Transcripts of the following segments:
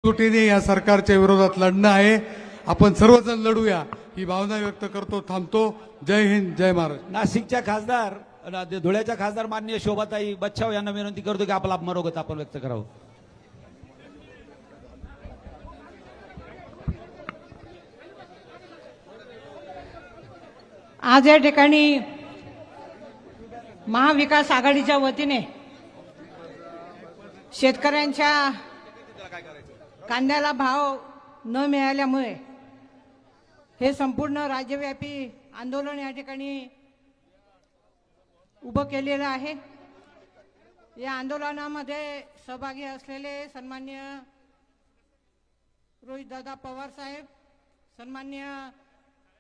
तुटीने या सरकारच्या विरोधात लढणं आहे. आपण सर्वजण लढूया ही भावना व्यक्त करतो. थांबतो. जय हिंद, जय महाराष्ट्र. नाशिकच्या खासदार धुळ्याच्या खासदार माननीय शोभाताई बच्छाव यांना विनंती करतो की आपला मनोगत आपण व्यक्त करावं. आज या ठिकाणी महाविकास आघाडीच्या वतीने शेतकऱ्यांच्या कांद्याला भाव न मिळाल्यामुळे हे संपूर्ण राज्यव्यापी आंदोलन या ठिकाणी उभं केलेलं आहे. या आंदोलनामध्ये सहभागी असलेले सन्माननीय रोहितदादा पवार साहेब, सन्माननीय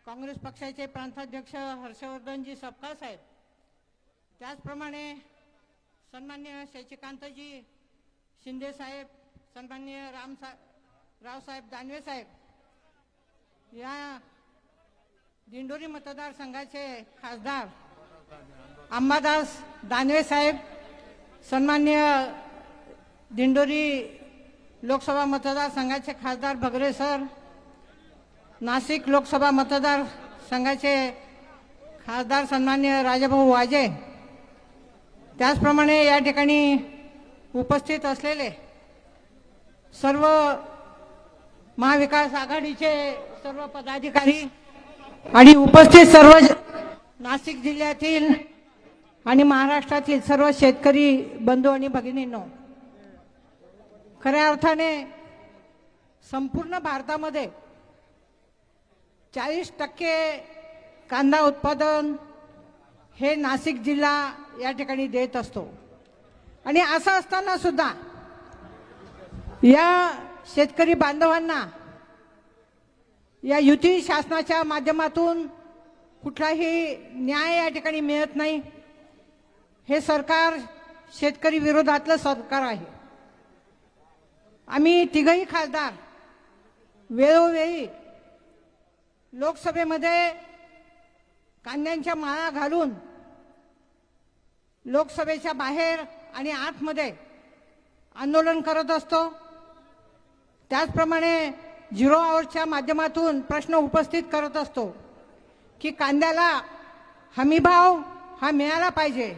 काँग्रेस पक्षाचे प्रांताध्यक्ष हर्षवर्धनजी सपकाळ साहेब, त्याचप्रमाणे सन्माननीय शशिकांतजी शिंदे साहेब, सन्माननीय रावसाहेब दानवे साहेब, या दिंडोरी मतदारसंघाचे खासदार अंबादास दानवे साहेब, सन्माननीय दिंडोरी लोकसभा मतदारसंघाचे खासदार भगरे सर, नाशिक लोकसभा मतदारसंघाचे खासदार सन्माननीय राजाभाऊ वाजे, त्याचप्रमाणे या ठिकाणी उपस्थित असलेले सर्व महाविकास आघाडीचे सर्व पदाधिकारी आणि उपस्थित सर्व नाशिक जिल्ह्यातील आणि महाराष्ट्रातील सर्व शेतकरी बंधू आणि भगिनींनो, खऱ्या अर्थाने संपूर्ण भारतामध्ये 40% कांदा उत्पादन हे नाशिक जिल्हा या ठिकाणी देत असतो. आणि असं असताना सुद्धा या शेतकरी बांधवांना या युती शासनाच्या माध्यमातून कुठलाही न्याय या ठिकाणी मिळत नाही. हे सरकार शेतकरी विरोधातलं सरकार आहे. आम्ही तिघही खासदार वेळोवेळी लोकसभेमध्ये कांद्यांच्या माळा घालून लोकसभेच्या बाहेर आणि आतमध्ये आंदोलन करत असतो. त्याचप्रमाणे झिरो आवर्सच्या माध्यमातून प्रश्न उपस्थित करत असतो की कांद्याला हमीभाव हा मिळाला पाहिजे.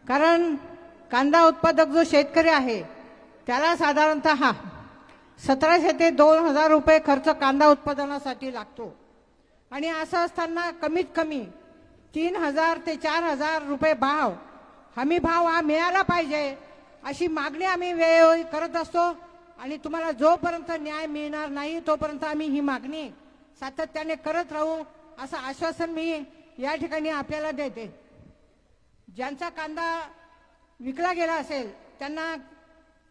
कारण कांदा उत्पादक जो शेतकरी आहे त्याला साधारणतः 1700 ते 2000 रुपये खर्च कांदा उत्पादनासाठी लागतो. आणि असं असताना कमीत कमी 3000 ते 4000 रुपये भाव हमी भाव हा मिळाला पाहिजे अशी मागणी आम्ही वेळोवेळी करत असतो. आणि तुम्हाला जोपर्यंत न्याय मिळणार नाही तोपर्यंत आम्ही ही मागणी सातत्याने करत राहू असं आश्वासन मी या ठिकाणी आपल्याला देते. ज्यांचा कांदा विकला गेला असेल त्यांना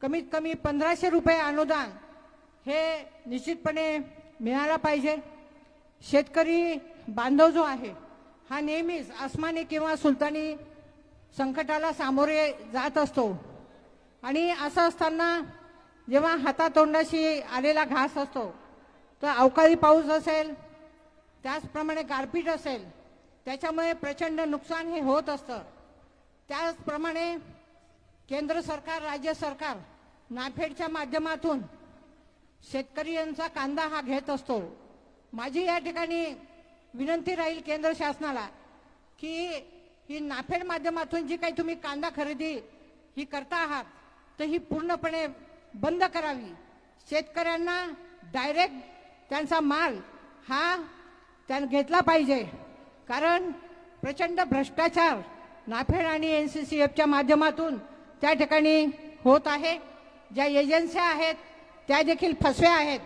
कमीत कमी 1500 रुपये अनुदान हे निश्चितपणे मिळाला पाहिजे. शेतकरी बांधव जो आहे हा नेहमीच आसमानी किंवा सुलतानी संकटाला सामोरे जात असतो. आणि असं असताना जेव्हा हातातोंडाशी आलेला घास असतो तर अवकाळी पाऊस असेल, त्याचप्रमाणे गारपीट असेल, त्याच्यामुळे प्रचंड नुकसान हे होत असतं. त्याचप्रमाणे केंद्र सरकार, राज्य सरकार नाफेडच्या माध्यमातून शेतकऱ्यांचा कांदा हा घेत असतो. माझी या ठिकाणी विनंती राहील केंद्र शासनाला की ही नाफेड माध्यमातून जी काही तुम्ही कांदा खरेदी ही करता आहात तर ही पूर्णपणे बंद करावी. शेतकऱ्यांना डायरेक्ट त्यांचा माल हा त्यांना घेतला पाहिजे. कारण प्रचंड भ्रष्टाचार नाफेड आणि NCCFच्या माध्यमातून त्या ठिकाणी होत आहे. ज्या एजन्स्या आहेत त्या देखील फसव्या आहेत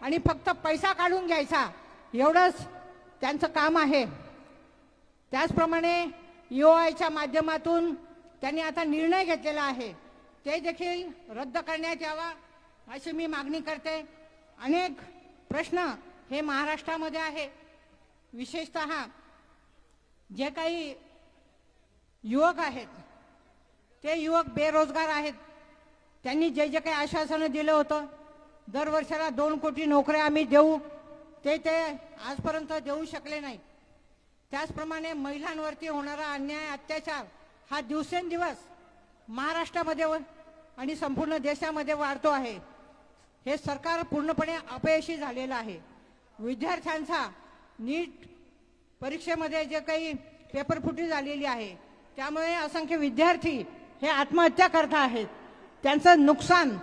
आणि फक्त पैसा काढून घ्यायचा एवढंच त्यांचं काम आहे. त्याचप्रमाणे EOIच्या माध्यमातून त्यांनी आता निर्णय घेतलेला आहे ते देखील रद्द करण्यात यावा अशी मी मागणी करते. अनेक प्रश्न हे महाराष्ट्रामध्ये आहे. विशेषतः जे काही युवक आहेत ते युवक बेरोजगार आहेत. त्यांनी जे जे काही आश्वासनं दिलं होतं दरवर्षाला 2 कोटी नोकऱ्या आम्ही देऊ ते आजपर्यंत देऊ शकले नाही. त्याचप्रमाणे महिलांवरती होणारा अन्याय अत्याचार हा दिवसेंदिवस महाराष्ट्रामध्ये आणि संपूर्ण देशामध्ये वाढतो आहे. हे सरकार पूर्णपणे अपयशी झालेलं आहे. विद्यार्थ्यांचा नीट परीक्षेमध्ये जे काही पेपरफुटी झालेली आहे त्यामुळे असंख्य विद्यार्थी हे आत्महत्या करत आहेत. त्यांचं नुकसान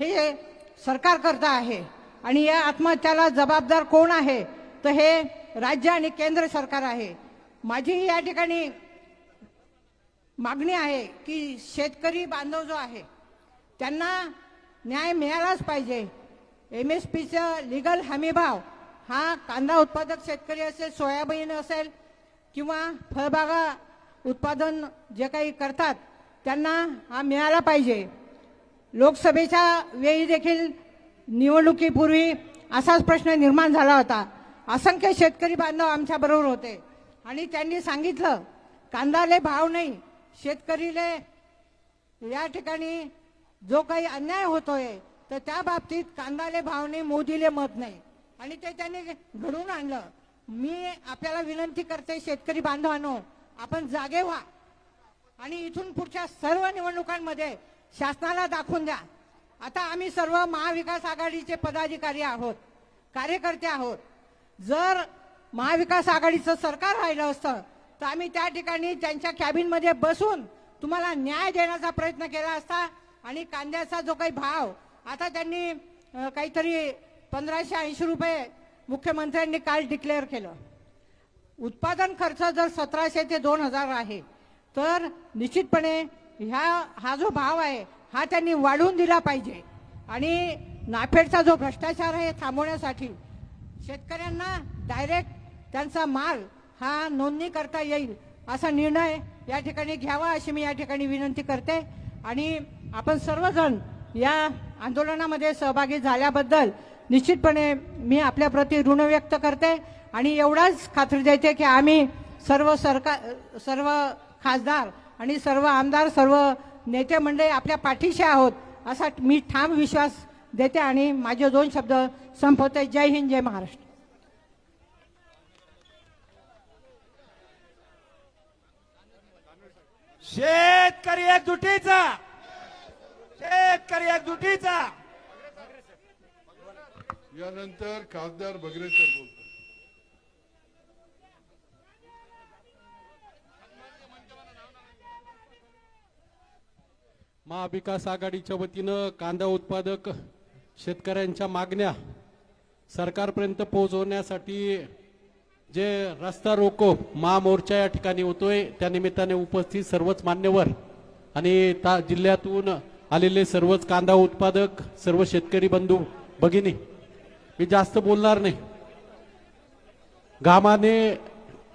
हे सरकार करत आहे आणि या आत्महत्याला जबाबदार कोण आहे तर हे राज्य आणि केंद्र सरकार आहे. माझी या ठिकाणी मागणी आहे की शेतकरी बांधव जो आहे त्यांना न्याय मिळालाच पाहिजे. MSPचा लीगल हमीभाव हा कांदा उत्पादक शेतकरी असेल, सोयाबीन असेल किंवा फळबागा उत्पादन जे काही करतात त्यांना हा मिळाला पाहिजे. लोकसभेच्या वेळी देखील निवडणुकीपूर्वी असाच प्रश्न निर्माण झाला होता. असंख्य शेतकरी बांधव आमच्या बरोबर होते आणि त्यांनी सांगितलं कांद्याले भाव नाही, शेतकरीले या ठिकाणी जो काही अन्याय होतोय तर त्या बाबतीत कांद्याले भाव नाही, मोदीले मत नाही आणि ते त्यांनी घडवून आणलं. मी आपल्याला विनंती करते शेतकरी बांधवांनो, आपण जागे व्हा आणि इथून पुढच्या सर्व निवडणुकांमध्ये शासनाला दाखवून द्या. आता आम्ही सर्व महाविकास आघाडीचे पदाधिकारी आहोत, कार्यकर्ते आहोत. जर महाविकास आघाडीचं सरकार राहिलं असतं तर आम्ही त्या ठिकाणी त्यांच्या कॅबिनमध्ये बसून तुम्हाला न्याय देण्याचा प्रयत्न केला असता आणि कांद्याचा जो काही भाव आता त्यांनी काहीतरी 1580 रुपये मुख्यमंत्र्यांनी काल डिक्लेअर केलं. उत्पादन खर्च जर 1700 ते 2000 आहे तर निश्चितपणे हा जो भाव आहे हा त्यांनी वाढवून दिला पाहिजे आणि नाफेडचा जो भ्रष्टाचार आहे थांबवण्यासाठी शेतकऱ्यांना डायरेक्ट त्यांचा माल हा नोंदणी करता येईल असा निर्णय या ठिकाणी घ्यावा अशी मी या ठिकाणी विनंती करते. आणि आपण सर्वजण या आंदोलनामध्ये सहभागी झाल्याबद्दल निश्चितपणे मी आपल्याप्रती ऋण व्यक्त करते आणि एवढाच खात्री देते की आम्ही सर्व खासदार आणि सर्व आमदार, सर्व नेते मंडळी आपल्या पाठीशी आहोत असा मी ठाम विश्वास देते आणि माझे 2 शब्द संपवते. जय हिंद, जय महाराष्ट्र. शेतकरी एकजुटीचा, शेतकरी एकजुटीचा. यानंतर खासदार बगरे सर बोलतात. महाविकास आघाडीच्या वतीनं कांदा उत्पादक शेतकऱ्यांच्या मागण्या सरकारपर्यंत पोहोचवण्यासाठी जे रस्ता रोको महामोर्चा या ठिकाणी होतोय त्या निमित्ताने उपस्थित सर्वच मान्यवर आणि जिल्ह्यातून आलेले सर्वच कांदा उत्पादक सर्व शेतकरी बंधू भगिनी, मी जास्त बोलणार नाही. घामाने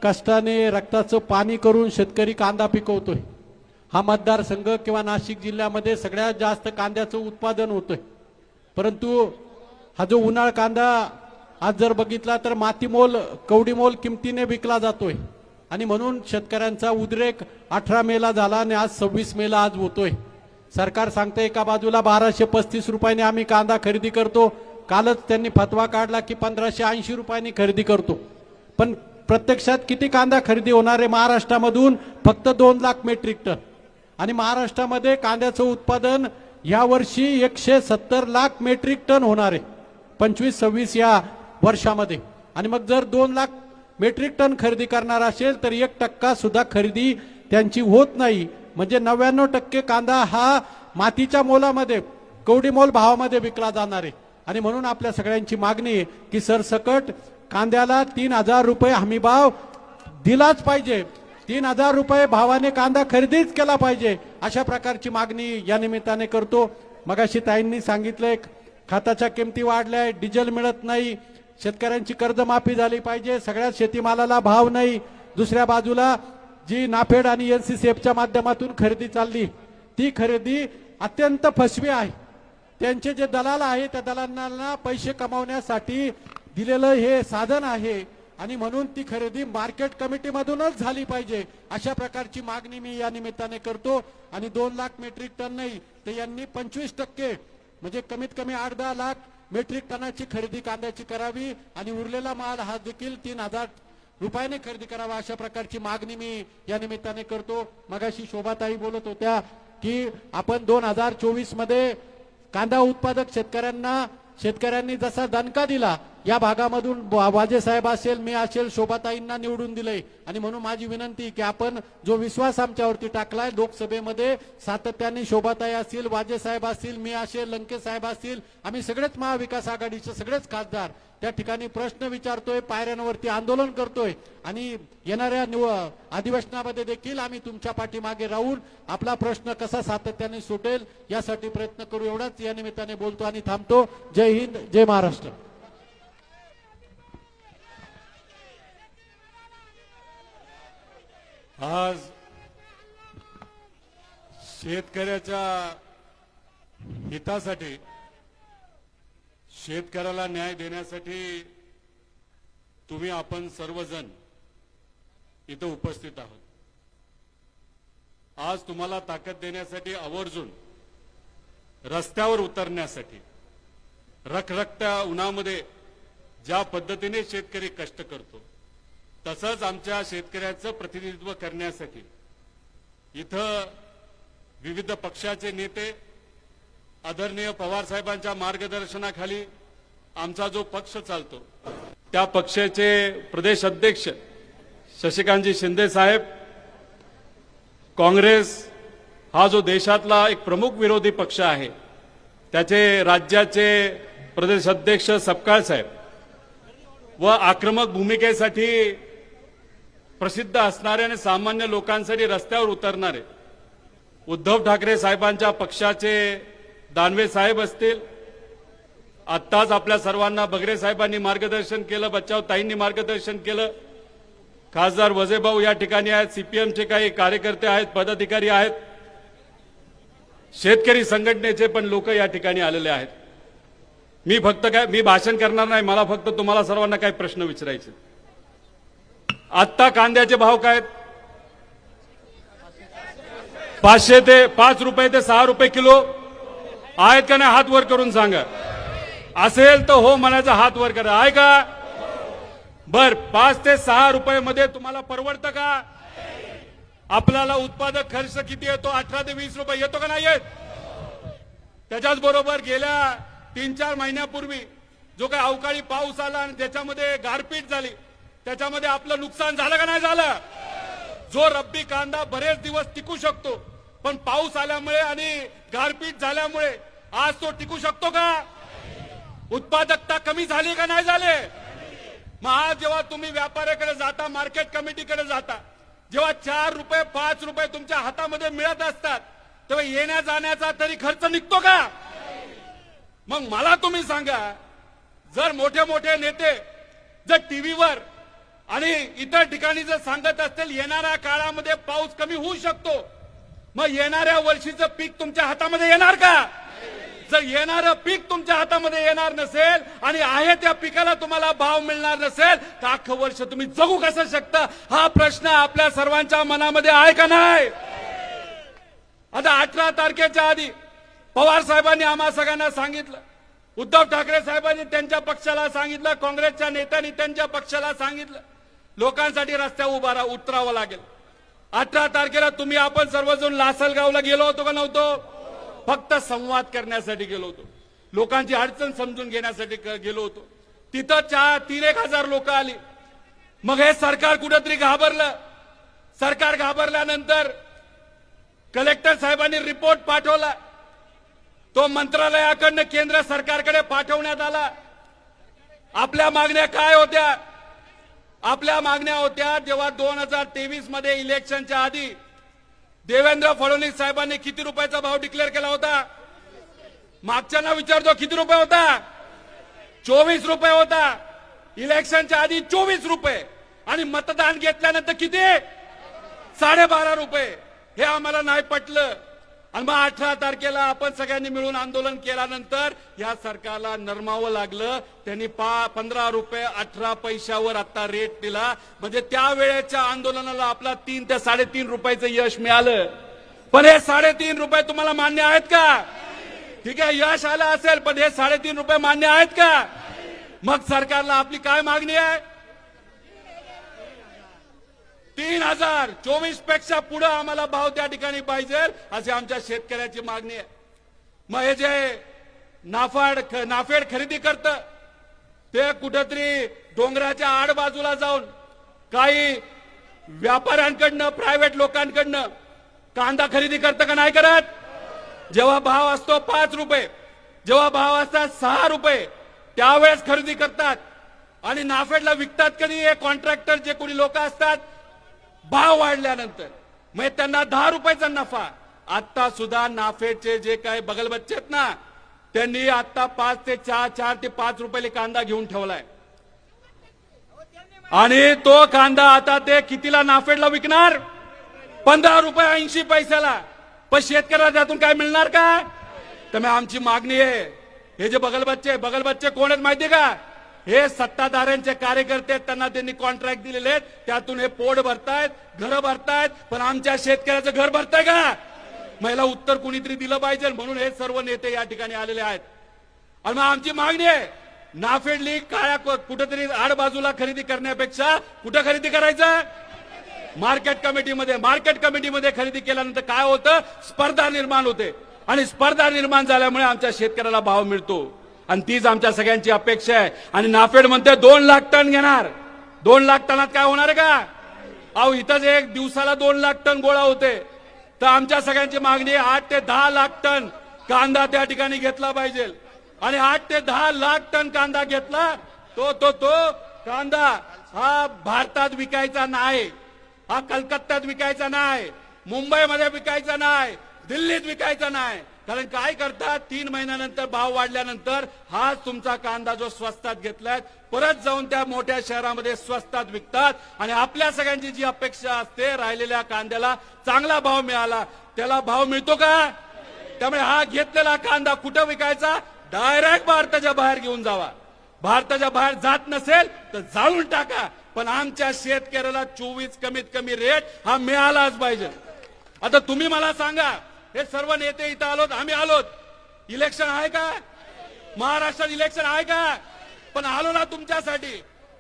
कष्टाने रक्ताचं पाणी करून शेतकरी कांदा पिकवतोय. हा मतदारसंघ किंवा नाशिक जिल्ह्यामध्ये सगळ्यात जास्त कांद्याचं उत्पादन होतंय. परंतु हा जो उन्हाळ कांदा आज जर बघितला तर मातीमोल कवडीमोल किमतीने विकला जातोय आणि म्हणून शेतकऱ्यांचा उद्रेक 18 मेला झाला आणि आज 26 मेला आज होतोय. सरकार सांगते एका बाजूला 1235 रुपयाने आम्ही कांदा खरेदी करतो, कालच त्यांनी फतवा काढला की 1580 रुपयांनी खरेदी करतो. पण प्रत्यक्षात किती कांदा खरेदी होणार आहे महाराष्ट्रामधून? फक्त 2 लाख मेट्रिक टन. आणि महाराष्ट्रामध्ये कांद्याचं उत्पादन या वर्षी 170 लाख मेट्रिक टन होणार आहे 25-26 या वर्षामध्ये. आणि मग जर 2 लाख मेट्रिक टन खरेदी करणार असेल तर 1% सुद्धा खरेदी त्यांची होत नाही. म्हणजे 99% कांदा हा मातीच्या मोलामध्ये कवडी मोल भावामध्ये विकला जाणार आहे. आणि म्हणून आपल्या सगळ्यांची मागणी आहे की सरसकट कांद्याला 3000 रुपये हमी भाव दिलाच पाहिजे. 3000 रुपये भावाने कांदा खरेदीच केला पाहिजे अशा प्रकारची मागणी या निमित्ताने करतो. मगाशी ताईंनी सांगितलंय खताच्या किमती वाढल्या, डिझेल मिळत नाही, शेतकऱ्यांची कर्जमाफी झाली पाहिजे, सगळ्या शेतीमालाला भाव नाही. दुसऱ्या बाजूला जी नाफेड आणि NCCFच्या माध्यमातून खरेदी चालली ती खरेदी अत्यंत फसवी आहे. त्यांचे जे दलाल आहे त्या दलालांना पैसे कमावण्यासाठी दिलेलं हे साधन आहे आणि म्हणून ती खरेदी मार्केट कमिटीमधूनच झाली पाहिजे अशा प्रकारची मागणी मी या निमित्ताने करतो. आणि 2 लाख मेट्रिक टन नाही तर यांनी 25% म्हणजे कमीत कमी 8-10 लाख मेट्रिक टनाची खरेदी कांद्याची करावी आणि उरलेला माल हा देखील 3000 रुपयाने खरेदी करावा अशा प्रकारची मागणी मी या निमित्ताने करतो. मगाशी शोभाताई बोलत होत्या की आपण 2024 मध्ये कांदा उत्पादक शेतकऱ्यांना शेतकऱ्यांनी जसा दणका दिला, या भागामधून वाजे साहेब असेल, मी असेल, शोभाताईंना निवडून दिलंय. आणि म्हणून माझी विनंती की आपण जो विश्वास आमच्यावरती टाकलाय लोकसभेमध्ये, सातत्याने शोभाताई असतील, वाजे साहेब असतील, मी असेल, लंके साहेब असतील, आम्ही सगळेच महाविकास आघाडीचे सगळेच खासदार त्या ठिकाणी प्रश्न विचारतोय, पायऱ्यांवरती आंदोलन करतोय. आणि येणाऱ्या अधिवेशनामध्ये देखील आम्ही तुमच्या पाठीमागे राहून आपला प्रश्न कसा सातत्याने सुटेल यासाठी प्रयत्न करू. एवढाच या निमित्ताने बोलतो आणि थांबतो. जय हिंद, जय महाराष्ट्र. आज शेतकऱ्याच्या हितासाठी, शेतकऱ्याला न्याय देण्यासाठी तुम्ही आपण सर्वजण इथं उपस्थित आहोत. आज तुम्हाला ताकद देण्यासाठी, आवर्जून रस्त्यावर उतरण्यासाठी, रखरखत्या उन्हामध्ये ज्या पद्धतीने शेतकरी कष्ट करतो तसंच आमच्या शेतकऱ्याचं प्रतिनिधित्व करण्यासाठी इथं विविध पक्षाचे नेते, आदरणीय पवार साहेबांच्या मार्गदर्शनाखाली आमचा जो पक्ष चालतो त्या पक्षाचे प्रदेश अध्यक्ष शशिकांतजी शिंदे साहेब, काँग्रेस हा जो देशातला एक प्रमुख विरोधी पक्ष आहे त्याचे राज्याचे प्रदेश अध्यक्ष सपकाळ साहेब व आक्रमक भूमिकेसाठी प्रसिद्ध असणारे आणि सामान्य लोकांसाठी रस्त्यावर उतरणारे उद्धव ठाकरे साहेबांच्या पक्षाचे दानवे साहेब असतील, आत्ताच आपल्या सर्वांना बगरे साहेबांनी मार्गदर्शन केलं, बच्चाव ताईंनी मार्गदर्शन केलं, खासदार वजेभाऊ या ठिकाणी आहेत, सीपीएमचे काही कार्यकर्ते आहेत, पदाधिकारी आहेत, शेतकरी संघटनेचे पण लोक या ठिकाणी आलेले आहेत. मी भाषण करणार नाही, मला फक्त तुम्हाला सर्वांना काही प्रश्न विचारायचे. आत्ता कांद्याचे भाव काय आहेत? 500 ते 5 रुपये ते 6 रुपये किलो आहेत का नाही? हात वर करून सांगा. असेल तर हो म्हणायचा, हात वर करा. आहे का? बर, 5 ते 6 रुपये मध्ये तुम्हाला परवडतं का? आपल्याला उत्पादक खर्च किती येतो? 18 ते 20 रुपये येतो का नाही येत? त्याच्याच बरोबर गेल्या 3-4 महिन्यापूर्वी जो काही अवकाळी पाऊस आला आणि त्याच्यामध्ये गारपीट झाली, त्याच्यामध्ये आपलं नुकसान झालं का नाही झालं? जो रब्बी कांदा बरेच दिवस टिकू शकतो, पण पाऊस आल्यामुळे आणि गारपीट झाल्यामुळे आज तो टिकू शकतो का? उत्पादकता कमी झाली का नाही झाले? मग आज जेव्हा तुम्ही व्यापाऱ्याकडे जाता, मार्केट कमिटीकडे जाता, जेव्हा 4 रुपये 5 रुपये तुमच्या हातामध्ये मिळत असतात, तेव्हा येण्या जाण्याचा तरी खर्च निघतो का? मग मला तुम्ही सांगा, जर मोठे मोठे नेते जर टीव्हीवर आणि इतर ठिकाणी जर सांगत असतील येणाऱ्या काळामध्ये पाऊस कमी होऊ शकतो, मग येणाऱ्या वर्षीचं पीक तुमच्या हातामध्ये येणार का? जर येणारं पीक तुमच्या हातामध्ये येणार नसेल आणि आहे त्या पिकाला तुम्हाला भाव मिळणार नसेल तर अख्खं वर्ष तुम्ही जगू कसं शकता? हा प्रश्न आपल्या सर्वांच्या मनामध्ये आहे का नाही? आता 18 तारखेच्या आधी पवार साहेबांनी आम्हा सगळ्यांना सांगितलं, उद्धव ठाकरे साहेबांनी त्यांच्या पक्षाला सांगितलं, काँग्रेसच्या नेत्यांनी त्यांच्या पक्षाला सांगितलं, लोकांसाठी रस्त्यावर उतरावं लागेल. 18 तारखेला तुम्ही आपण सर्वजण लासलगावला गेलो होतो का नव्हतो? फक्त संवाद करण्यासाठी गेलो होतो, लोकांची अडचण समजून घेण्यासाठी गेलो होतो. तिथं 3-1 हजार लोक आली. मग हे सरकार कुठेतरी घाबरलं. सरकार घाबरल्यानंतर कलेक्टर साहेबांनी रिपोर्ट पाठवला, तो मंत्रालयाकडनं केंद्र सरकारकडे पाठवण्यात आला. आपल्या मागण्या काय होत्या? आपल्या मागण्या होत्या, जेव्हा 2023 मध्ये इलेक्शनच्या आधी देवेंद्र फडणवीस साहेबांनी किती रुपयाचा भाव डिक्लेअर केला होता? मागच्यांना विचारतो, किती रुपये होता? 24 रुपये होता. इलेक्शनच्या आधी 24 रुपये आणि मतदान घेतल्यानंतर किती? 12.5 रुपये. हे आम्हाला नाही पटलं आणि मग 18 तारखेला आपण सगळ्यांनी मिळून आंदोलन केल्यानंतर या सरकारला नरमावं लागलं. त्यांनी 15 रुपये 18 पैशावर आता रेट दिला. म्हणजे त्यावेळेच्या आंदोलनाला आपला 3 ते 3.5 रुपयाचं यश मिळालं. पण हे 3.5 रुपये तुम्हाला मान्य आहेत का? ठीक आहे, यश आलं असेल, पण हे 3.5 रुपये मान्य आहेत का? मग सरकारला आपली काय मागणी आहे? 3000 24 पेक्षा पुढे आम्हाला भाव त्या ठिकाणी पाहिजे, अशी आमच्या शेतकऱ्याची मागणी आहे. मग हे जे नाफेड खरेदी करतं ते कुठंतरी डोंगराच्या आड बाजूला जाऊन काही व्यापाऱ्यांकडनं प्रायव्हेट लोकांकडनं कांदा खरेदी करतं का नाही करत? जेव्हा भाव असतो 5 रुपये, जेव्हा भाव असतात 6 रुपये, त्यावेळेस खरेदी करतात आणि नाफेडला विकतात कधी? हे कॉन्ट्रॅक्टर जे कोणी लोक असतात भाव वाढल्यानंतर, मग त्यांना 10 रुपयाचा नफा. आता सुद्धा नाफेडचे जे काही बगलबच्चे आहेत ना, त्यांनी आता 4 ते 5 रुपयाला कांदा घेऊन ठेवलाय आणि तो कांदा आता ते कितीला नाफेडला विकणार? 15 रुपये 80 पैशाला. पण शेतकऱ्याला त्यातून काय मिळणार का? तर आमची मागणी आहे, हे जे बगलबच्चे कोण आहेत माहितीये का? हे सत्ताधाऱ्यांचे कार्यकर्ते आहेत, त्यांना त्यांनी कॉन्ट्रॅक्ट दिलेले आहेत, त्यातून हे पोट भरतायत, घर भरतायत. पण आमच्या शेतकऱ्याचं घर भरताय का? महिला उत्तर कुणीतरी दिलं पाहिजे, म्हणून हे सर्व नेते या ठिकाणी आलेले आहेत. आणि मग आमची मागणी आहे, नाफेडली काळ्या कुठेतरी आडबाजूला खरेदी करण्यापेक्षा कुठं खरेदी करायचं? मार्केट कमिटीमध्ये खरेदी केल्यानंतर काय होतं? स्पर्धा निर्माण होते आणि स्पर्धा निर्माण झाल्यामुळे आमच्या शेतकऱ्याला भाव मिळतो आणि तीच आमच्या सगळ्यांची अपेक्षा आहे. आणि नाफेड म्हणते 2 लाख टन घेणार. 2 लाख टनात काय होणार आहे का? अहो इथंच एक दिवसाला 2 लाख टन गोळा होते. तर आमच्या सगळ्यांची मागणी आहे 8 ते 10 लाख टन कांदा त्या ठिकाणी घेतला पाहिजे. आणि 8 ते 10 लाख टन कांदा घेतला तो कांदा हा भारतात विकायचा नाही, हा कलकत्त्यात विकायचा नाही, मुंबईमध्ये विकायचा नाही, दिल्लीत विकायचा नाही. कारण काय करतात, 3 महिन्यानंतर भाव वाढल्यानंतर हा तुमचा कांदा जो स्वस्तात घेतलाय परत जाऊन त्या मोठ्या शहरामध्ये स्वस्तात विकतात. आणि आपल्या सगळ्यांची जी अपेक्षा असते राहिलेल्या कांद्याला चांगला भाव मिळाला, त्याला भाव मिळतो का? त्यामुळे हा घेतलेला कांदा कुठं विकायचा? डायरेक्ट भारताच्या बाहेर घेऊन जावा. भारताच्या बाहेर जात नसेल तर जाळून टाका, पण आमच्या शेतकऱ्याला 24 कमीत कमी रेट हा मिळालाच पाहिजे. आता तुम्ही मला सांगा, हे सर्व नेते इथं आलोत, आम्ही आलोत, इलेक्शन आहे का? महाराष्ट्रात इलेक्शन आहे का? पण आलो ना तुमच्यासाठी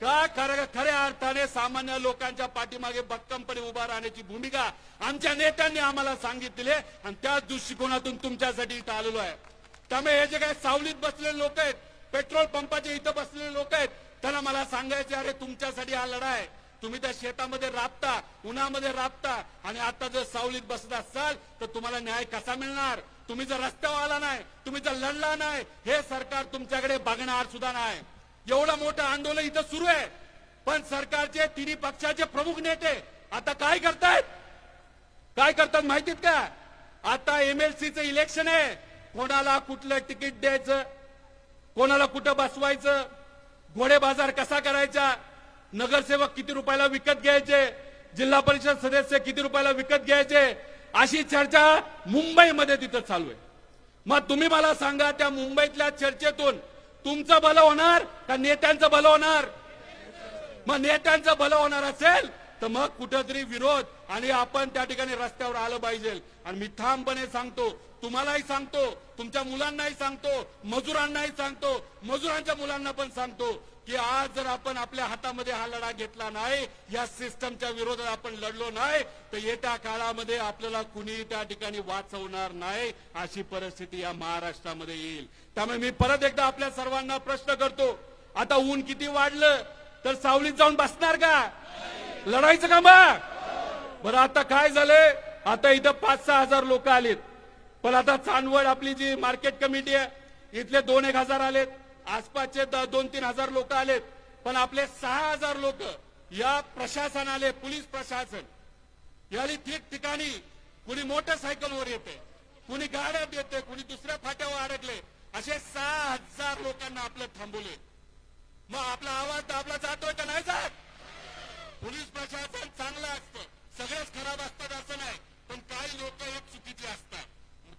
का? खऱ्या अर्थाने सामान्य लोकांच्या पाठीमागे भक्कमपणे उभा राहण्याची भूमिका आमच्या नेत्यांनी आम्हाला सांगितली आणि त्याच दृष्टिकोनातून तुमच्यासाठी इथं आलेलो आहे. त्यामुळे हे जे काही सावलीत बसलेले लोक आहेत, पेट्रोल पंपाच्या इथं बसलेले लोक आहेत, त्यांना मला सांगायचे, अरे तुमच्यासाठी हा लढा आहे. तुम्ही त्या शेतामध्ये राबता, उन्हामध्ये राबता आणि आता जर सावलीत बसत असाल तर तुम्हाला न्याय कसा मिळणार? तुम्ही जर रस्त्यावर आला नाही, तुम्ही जर लढला नाही, हे सरकार तुमच्याकडे बघणार सुद्धा नाही. एवढं मोठं आंदोलन इथं सुरू आहे, पण सरकारचे तिन्ही पक्षाचे प्रमुख नेते आता काय करतात माहितीत का? आता MLCचं इलेक्शन आहे, कोणाला कुठलं तिकीट द्यायचं, कोणाला कुठं बसवायचं, घोडे बाजार कसा करायचा, नगरसेवक किती रुपयाला विकत घ्यायचे, जिल्हा परिषद सदस्य किती रुपयाला विकत घ्यायचे, अशी चर्चा मुंबईमध्ये तिथं चालू आहे. मग तुम्ही मला सांगा, त्या मुंबईतल्या चर्चेतून तुमचं भलं होणार का नेत्यांचं भलं होणार? मग नेत्यांचं भलं होणार असेल तर मग कुठेतरी विरोध आणि आपण त्या ठिकाणी रस्त्यावर आलं पाहिजे. आणि मी ठामपणे सांगतो, तुम्हालाही सांगतो, तुमच्या मुलांनाही सांगतो, मजुरांनाही सांगतो, मजुरांच्या मुलांना पण सांगतो की आज जर आपण आपल्या हातामध्ये हा लढा घेतला नाही, या सिस्टमच्या विरोधात आपण लढलो नाही, तर येत्या काळामध्ये आपल्याला कुणी त्या ठिकाणी वाचवणार नाही, अशी परिस्थिती या महाराष्ट्रामध्ये येईल. त्यामुळे मी परत एकदा आपल्या सर्वांना प्रश्न करतो, आता ऊन किती वाढलं तर सावलीत जाऊन बसणार का? लढायचं का मग? बरं आता काय झालंय, आता इथं 5-6 हजार लोक आलेत, पण आता चांदवड आपली जी मार्केट कमिटी आहे इथले 2-1 हजार आलेत, आसपासचे 2-3 हजार लोक आलेत, पण आपले 6 हजार लोक या प्रशासन आले, पोलीस प्रशासन याली ठिकठिकाणी, कुणी मोटरसायकलवर येते, कुणी गाड्यात येते, कुणी दुसऱ्या फाट्यावर अडकले, असे 6,000 लोकांना आपलं थांबवले. मग आपला आवाज दाबला जातोय का नाही जात? पोलीस प्रशासन चांगलं असतं, सगळेच खराब असतात असं नाही, पण काही लोक एक चुकीचे असतात.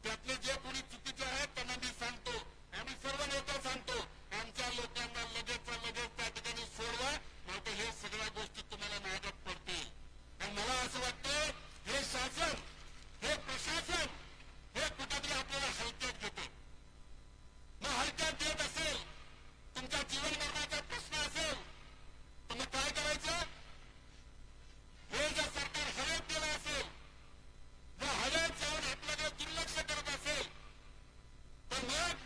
त्यातले जे कोणी चुकीचे आहेत त्यांना मी सांगतो, आम्ही सर्व नेते सांगतो, आमच्या लोकांना लगेच त्या ठिकाणी सोडवा, नाहीतर हे सगळ्या गोष्टी तुम्हाला मागत पडतील. आणि मला असं वाटतं हे शासन, हे प्रशासन हे कुठेतरी आपल्याला हलक्यात घेते. मग हलक्यात देत असेल, तुमचा जीवन मरणाचा प्रश्न असेल तर मग काय करायचं? हे जर सरकार हवेत गेलं असेल, जर हवेत जाऊन आपल्याकडे दुर्लक्ष करत असेल, तर मग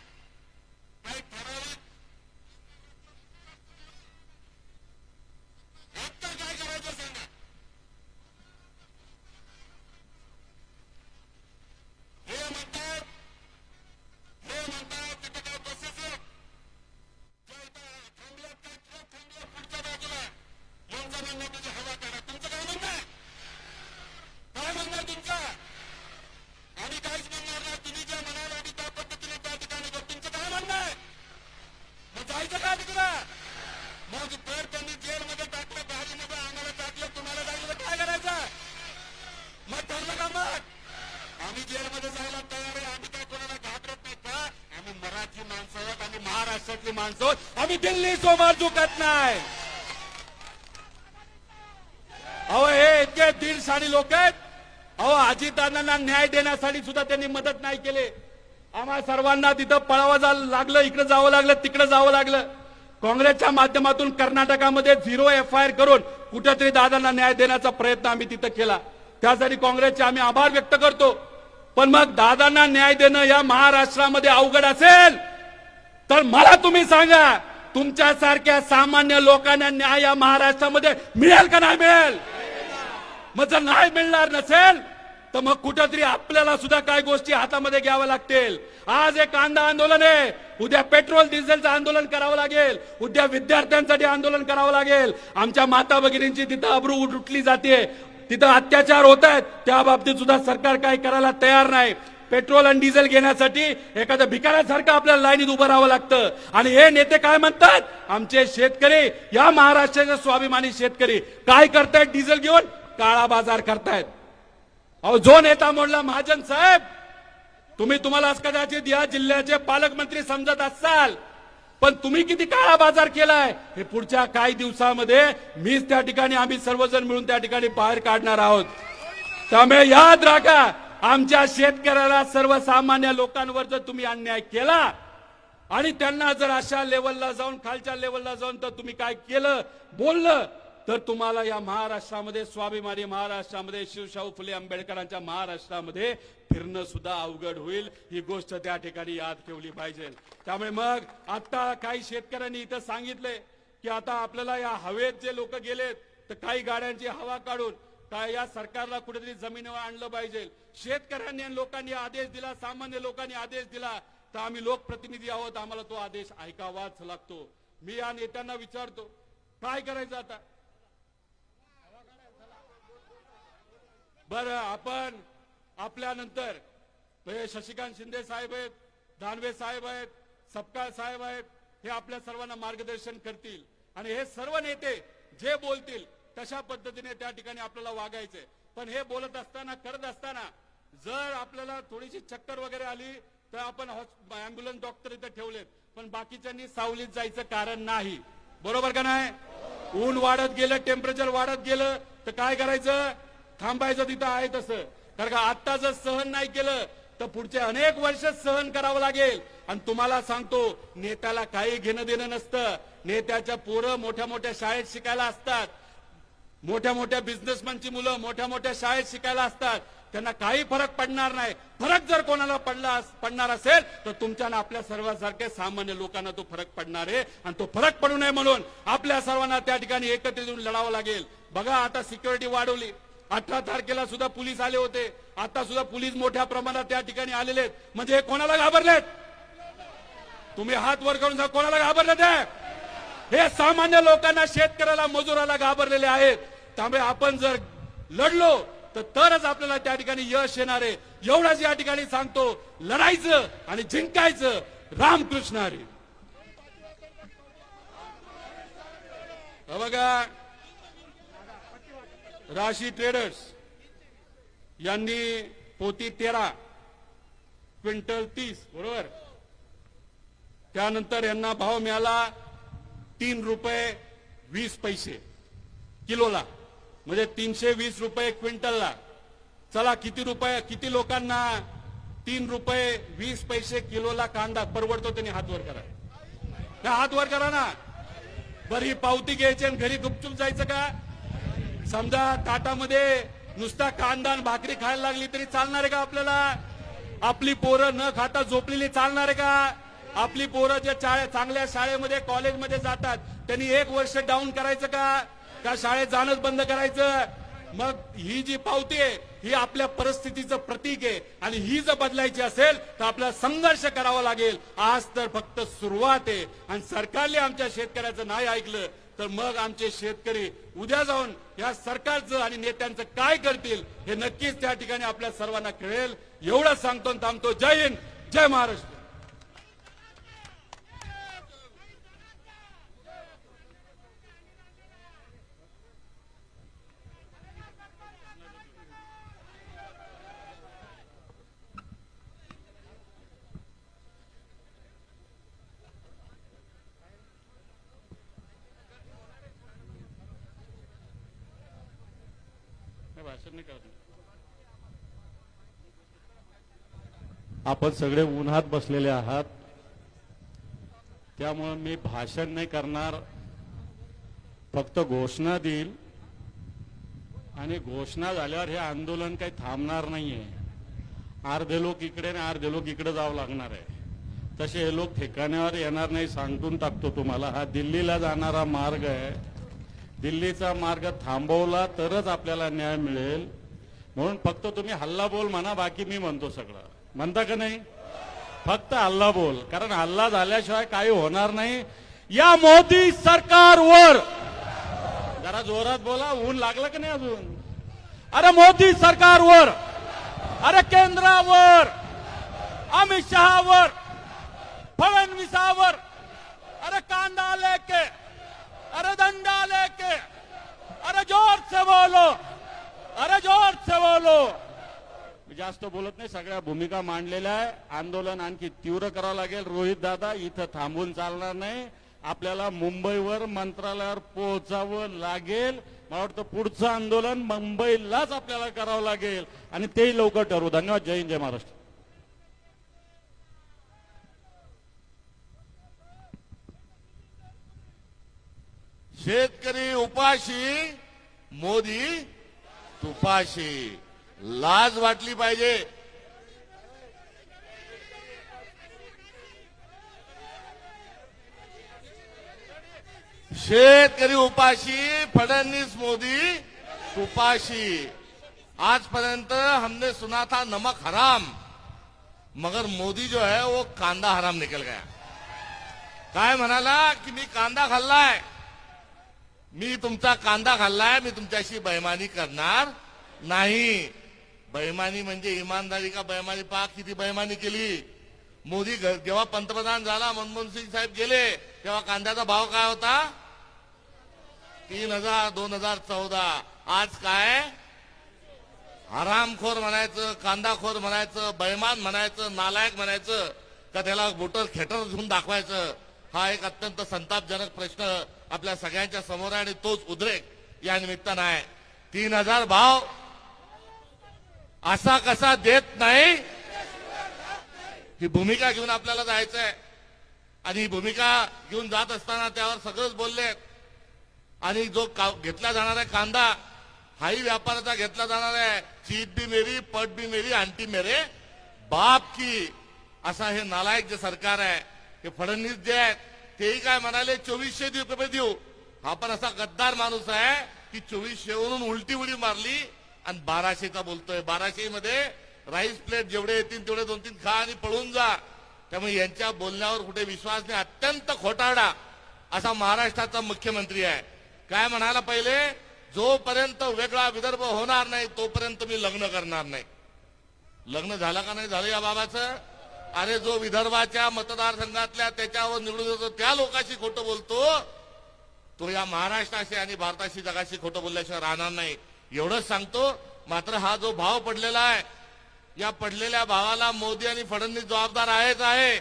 मग जर त्यांनी जेलमध्ये टाकलं, गाडीमध्ये आम्हाला टाकलं, तुम्हाला टाकलं, काय करायचं? मग ठरलं का? मग आम्ही जेलमध्ये जायला तयार आहे. आम्ही काय कोणाला घाबरत नाही का? आम्ही मराठी माणसं आहोत, आम्ही महाराष्ट्रातली माणसं आहोत, आम्ही दिल्ली सोमवार झुकत नाही. अहो हे इतके 150 लोक आहेत. अहो अजितदादांना न्याय देण्यासाठी सुद्धा त्यांनी मदत नाही केली. आम्हा सर्वांना तिथं पळावं लागलं, इकडे जावं लागलं, तिकडे जावं लागलं. काँग्रेसच्या माध्यमातून कर्नाटकामध्ये 0 FIR करून कुठेतरी दादांना न्याय देण्याचा प्रयत्न आम्ही तिथं केला. त्यासाठी काँग्रेसचे आम्ही आभार व्यक्त करतो. पण मग दादांना न्याय देणं या महाराष्ट्रामध्ये अवघड असेल तर मला तुम्ही सांगा, तुमच्यासारख्या सामान्य लोकांना न्याय या महाराष्ट्रामध्ये मिळेल का नाही मिळेल? मग जर नाही मिळणार नसेल तर मग कुठेतरी आपल्याला सुद्धा काही गोष्टी हातामध्ये घ्याव्या लागतील. आज एक कांदा आंदोलन आहे, उद्या पेट्रोल डिझेलचं आंदोलन करावं लागेल, उद्या विद्यार्थ्यांसाठी आंदोलन करावं लागेल. आमच्या माता भगिनींची तिथं अब्रू उठली जाते, तिथं अत्याचार होत आहेत, त्या बाबतीत सुद्धा सरकार काही करायला तयार नाही. पेट्रोल आणि डिझेल घेण्यासाठी एखाद्या भिकाऱ्यासारखं आपल्याला लाईनीत उभं राहावं लागतं. आणि हे नेते काय म्हणतात? आमचे शेतकरी, या महाराष्ट्राचे स्वाभिमानी शेतकरी काय करतायत? डिझेल घेऊन काळा बाजार करतायत. अहो जो नेता म्हणला महाजन साहेब, तुम्हाला कदाचित या जिल्ह्याचे पालकमंत्री समजत असाल, पण तुम्ही किती काळा बाजार केलाय हे पुढच्या काही दिवसामध्ये मीच त्या ठिकाणी, आम्ही सर्वजण मिळून त्या ठिकाणी बाहेर काढणार आहोत. त्यामुळे याद राखा, आमच्या शेतकऱ्याला, सर्वसामान्य लोकांवर जर तुम्ही अन्याय केला आणि त्यांना जर अशा लेवलला जाऊन, खालच्या लेवलला जाऊन तर तुम्ही काय केलं, बोललं, तर तुम्हाला या महाराष्ट्रामध्ये, स्वाभिमानी महाराष्ट्रामध्ये, शिवशाहू फुले आंबेडकरांच्या महाराष्ट्रामध्ये फिरणं सुद्धा अवघड होईल. ही गोष्ट त्या ठिकाणी याद ठेवली पाहिजे. त्यामुळे मग आता काही शेतकऱ्यांनी इथं सांगितलंय की आता आपल्याला या हवेत जे लोक गेलेत तर काही गाड्यांची हवा काढून काय या सरकारला कुठेतरी जमिनीवर आणलं पाहिजे. शेतकऱ्यांनी आणि लोकांनी आदेश दिला, सामान्य लोकांनी आदेश दिला, तर आम्ही लोकप्रतिनिधी आहोत, आम्हाला तो आदेश ऐकावाच लागतो. मी या नेत्यांना विचारतो, काय करायचं आता? बरं, आपण आपल्यानंतर शशिकांत शिंदे साहेब आहेत, दानवे साहेब आहेत, सपकाळ साहेब आहेत, हे आपल्या सर्वांना मार्गदर्शन करतील आणि हे सर्व नेते जे बोलतील तशा पद्धतीने त्या ठिकाणी आपल्याला वागायचंय. पण हे बोलत असताना, करत असताना जर आपल्याला थोडीशी चक्कर वगैरे आली तर आपण अँब्युलन्स डॉक्टर इथे ठेवलेत, पण बाकीच्यांनी सावलीत जायचं कारण नाही. बरोबर का नाही? ऊन वाढत गेलं, टेम्परेचर वाढत गेलं तर काय करायचं? थांबायचं तिथं आहे तसं. कारण का आता जर सहन नाही केलं तर पुढचे अनेक वर्ष सहन करावं लागेल. आणि तुम्हाला सांगतो, नेत्याला काही घेणं देणं नसतं. नेत्याच्या पोरं मोठ्या मोठ्या शाळेत शिकायला असतात, मोठ्या मोठ्या बिझनेसमॅनची मुलं मोठ्या मोठ्या शाळेत शिकायला असतात, त्यांना काही फरक पडणार नाही. फरक जर कोणाला पडणार असेल तर तुमच्या आणि आपल्या सर्वांसारख्या सामान्य लोकांना तो फरक पडणार आहे. आणि तो फरक पडू नये म्हणून आपल्या सर्वांना त्या ठिकाणी एकत्रित येऊन लढावं लागेल. बघा, आता सिक्युरिटी वाढवली. 18 तारखेला सुद्धा पोलीस आले होते, आता सुद्धा पोलीस मोठ्या प्रमाणात त्या ठिकाणी आलेले आहेत. म्हणजे कोणाला घाबरलेत? तुम्ही हात वर करून सांगा, कोणाला घाबरलेत? हे सामान्य लोकांना, शेतकऱ्याला, मजुराला घाबरलेले आहेत. त्यामुळे आपण जर लढलो तर तरच आपल्याला त्या ठिकाणी यश येणार आहे. एवढंच या ठिकाणी सांगतो, लढायचं आणि जिंकायचं. रामकृष्ण हरी. बघा, राशी ट्रेडर्स यांनी पोती 13, क्विंटल 30, बरोबर. त्यानंतर यांना भाव मिळाला ₹3.20 किलोला, म्हणजे 320 रुपये क्विंटलला. चला, किती लोकांना ₹3.20 किलोला कांदा परवडतो? त्यांनी हात वर करा, हात वर करा ना. बरं, ही पावती घ्यायची आणि घरी गुपचूप जायचं का? समजा ताटामध्ये नुसता कांदा आणि भाकरी खायला लागली तरी चालणार आहे का आपल्याला? आपली पोरं न खाता झोपलेली चालणार आहे का? आपली पोरं जे चांगल्या शाळेमध्ये, कॉलेजमध्ये जातात त्यांनी 1 वर्ष डाऊन करायचं का शाळेत जाणंच बंद करायचं? मग ही जी पावती आहे ही आपल्या परिस्थितीचं प्रतीक आहे आणि ही जर बदलायची असेल तर आपल्याला संघर्ष करावा लागेल. आज तर फक्त सुरुवात आहे आणि सरकारने आमच्या शेतकऱ्याचं नाही ऐकलं तर मग आमचे शेतकरी उद्या जाऊन या सरकारचं आणि नेत्यांचं काय करतील हे नक्कीच त्या ठिकाणी आपल्या सर्वांना कळेल. एवढंच सांगतो आणि थांबतो. जय हिंद, जय महाराष्ट्र. भाषण नाही करणार. आपण सगळे उन्हात बसलेले आहात, त्यामुळे मी भाषण नाही करणार, फक्त घोषणा देईल. आणि घोषणा झाल्यावर हे आंदोलन काही थांबणार नाहीये. अर्धे लोक इकडे आणि अर्धे लोक इकडे जावं लागणार आहे. तसे हे लोक ठिकाणावर येणार नाही, सांगून टाकतो तुम्हाला. हा दिल्लीला जाणारा मार्ग आहे. दिल्लीचा मार्ग थांबवला तरच आपल्याला न्याय मिळेल. म्हणून फक्त तुम्ही हल्ला बोल म्हणा, बाकी मी म्हणतो सगळं. म्हणता का नाही? फक्त हल्ला बोल, कारण हल्ला झाल्याशिवाय काही होणार नाही. या मोदी सरकारवर जरा जोरात बोला, ऊन लागलं का नाही अजून? अरे मोदी सरकारवर, अरे केंद्रावर, अमित शहावर, फडणवीसावर, अरे कांदा लेके, अरे दंडा लेके, अरे जोर से बोलो, अरे जोर से बोलो. मी जास्त बोलत नाही, सगळ्या भूमिका मांडलेल्या आहे. आंदोलन आणखी तीव्र करावं लागेल. रोहित दादा, इथं थांबून चालणार नाही. आपल्याला मुंबईवर मंत्रालयावर पोहोचावं लागेल. मला वाटतं पुढचं आंदोलन मुंबईलाच आपल्याला करावं लागेल आणि तेही लवकर ठरवू. धन्यवाद. जय हिंद, जय महाराष्ट्र. शेतकरी उपाशी, मोदी तुपाशी. लाज वाटली पाहिजे. शेतकरी उपाशी, फडणवीस मोदी तुपाशी. आजपर्यंत हमने सुना था नमक हराम, मगर मोदी जो है वो कांदा हराम निकल गया. काय म्हणाला की मी कांदा खाल्लाय, मी तुमचा कांदा खाल्लाय, मी तुमच्याशी बेईमानी करणार नाही. बेईमानी म्हणजे इमानदारी का बेईमानी? पहा किती बेईमानी केली. मोदी जेव्हा पंतप्रधान झाला, मनमोहन सिंग साहेब गेले, तेव्हा कांद्याचा भाव काय होता? 3,000, 2014. आज काय? हरामखोर म्हणायचं, कांदाखोर म्हणायचं, बेईमान म्हणायचं, नालायक म्हणायचं का त्याला बोटर खेटर घेऊन दाखवायचं? हा एक अत्यंत संतापजनक प्रश्न आपल्या सगळ्यांच्या समोर आहे आणि तोच उद्रेक या निमित्तानं आहे. 3,000 भाव असा कसा देत नाही, ही भूमिका घेऊन आपल्याला जायचंय. आणि ही भूमिका घेऊन जात असताना त्यावर सगळंच बोलले. आणि जो घेतला जाणार आहे कांदा, हाही व्यापाराचा घेतला जाणार आहे. चीट भी मेरी, पट भी मेरी, आंटी मेरे बाप की. असा हे नालायक जे सरकार आहे, हे फडणवीस जे आहेत, तेही काय म्हणाले 2400 रुपये देऊ. हा पण असा गद्दार माणूस आहे की 2400 वरून उलटी उडी मारली आणि 1200चा बोलतोय. 1200 मध्ये राईस प्लेट जेवढे येतील तेवढे 2-3 खा आणि पळून जा. त्यामुळे यांच्या बोलण्यावर कुठे विश्वास नाही. अत्यंत खोटारडा असा महाराष्ट्राचा मुख्यमंत्री आहे. काय म्हणाला पहिले? जोपर्यंत वेगळा विदर्भ होणार नाही तोपर्यंत मी लग्न करणार नाही. लग्न झालं का नाही झालं या बाबाचं? अरे जो विदर्भाच्या मतदारसंघातल्या त्याच्यावर निवडून येतो त्या लोकांशी खोटं बोलतो, तो या महाराष्ट्राशी आणि भारताशी जगाशी खोटं बोलल्याशिवाय राहणार नाही. एवढंच सांगतो. मात्र हा जो भाव पडलेला आहे, या पडलेल्या भावाला मोदी आणि फडणवीस जबाबदार आहेच आहे.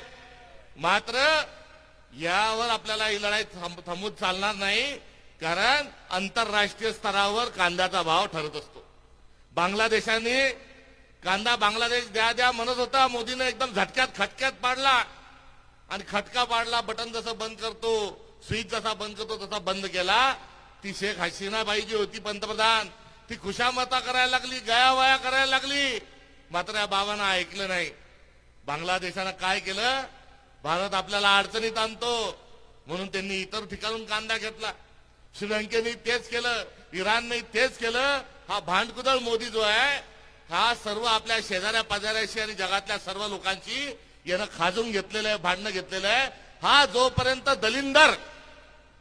मात्र यावर आपल्याला ही लढाई थांबून चालणार नाही, कारण आंतरराष्ट्रीय स्तरावर कांद्याचा भाव ठरत असतो. बांगलादेशाने कांदा बांगलादेश द्या द्या म्हणत होता, मोदीने एकदम झटक्यात खटक्यात पाडला. आणि खटका पाडला, बटन जसं बंद करतो, स्विच जसा बंद करतो तसा बंद केला. ती शेख हसीना बाई जी होती पंतप्रधान, ती खुशामता करायला लागली, गयावया करायला लागली. मात्र या बाबांना ऐकलं नाही. बांगलादेशानं काय केलं? भारत आपल्याला अडचणीत आणतो म्हणून त्यांनी इतर ठिकाणून कांदा घेतला. श्रीलंकेने तेच केलं, इराणने तेच केलं. हा भांडकुदळ मोदी जो आहे, हा सर्व आपल्या शेजाऱ्या पाजाऱ्याशी आणि जगातल्या सर्व लोकांची यानं खाजून घेतलेलं आहे, भांडणं घेतलेलं आहे. हा जोपर्यंत दलिंदर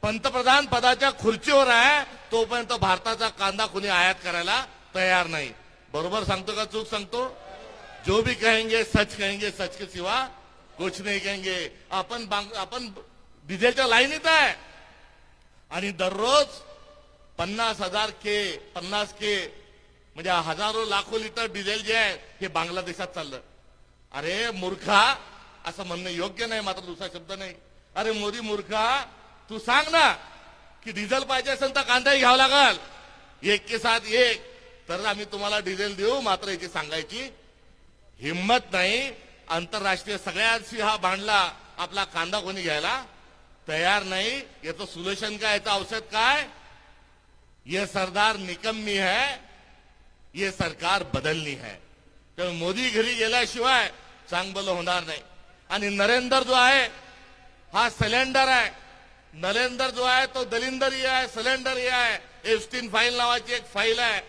पंतप्रधान पदाच्या खुर्चीवर आहे तोपर्यंत भारताचा कांदा कुणी आयात करायला तयार नाही. बरोबर सांगतो का चूक सांगतो? जो भी कहेंगे सच कहेंगे, सच के सिवा कुछ नहीं कहेंगे. आपण डिझेलच्या लाईनीत आहे आणि दररोज 50,000 50 के म्हणजे हजारो लाखो लिटर डिझेल जे आहे हे बांगलादेशात चाललं. अरे मूर्खा, असं म्हणणं योग्य नाही, मात्र दुसरा शब्द नाही. अरे मोदी मूर्खा, तू सांग ना की डिझेल पाहिजे असेल तर कांदाही घ्यावा लागल. 1 के साथ 1, तर आम्ही तुम्हाला डिझेल देऊ, मात्र याची सांगायची हिंमत नाही. आंतरराष्ट्रीय सगळ्यांशी हा भांडला, आपला कांदा कोणी घ्यायला तयार नाही. याचं सोल्युशन काय, याचं औषध काय? ये सरदार निकम्मी है, ये सरकार बदलनी है. तर मोदी घरी गेल्याशिवाय चांगलं होणार नाही. आणि नरेंद्र जो आहे हा सिलेंडर आहे. नरेंद्र जो आहे तो दलिंदर ही आहे, सिलेंडर ही आहे. एप्स्टीन फाईल नावाची एक फाईल आहे.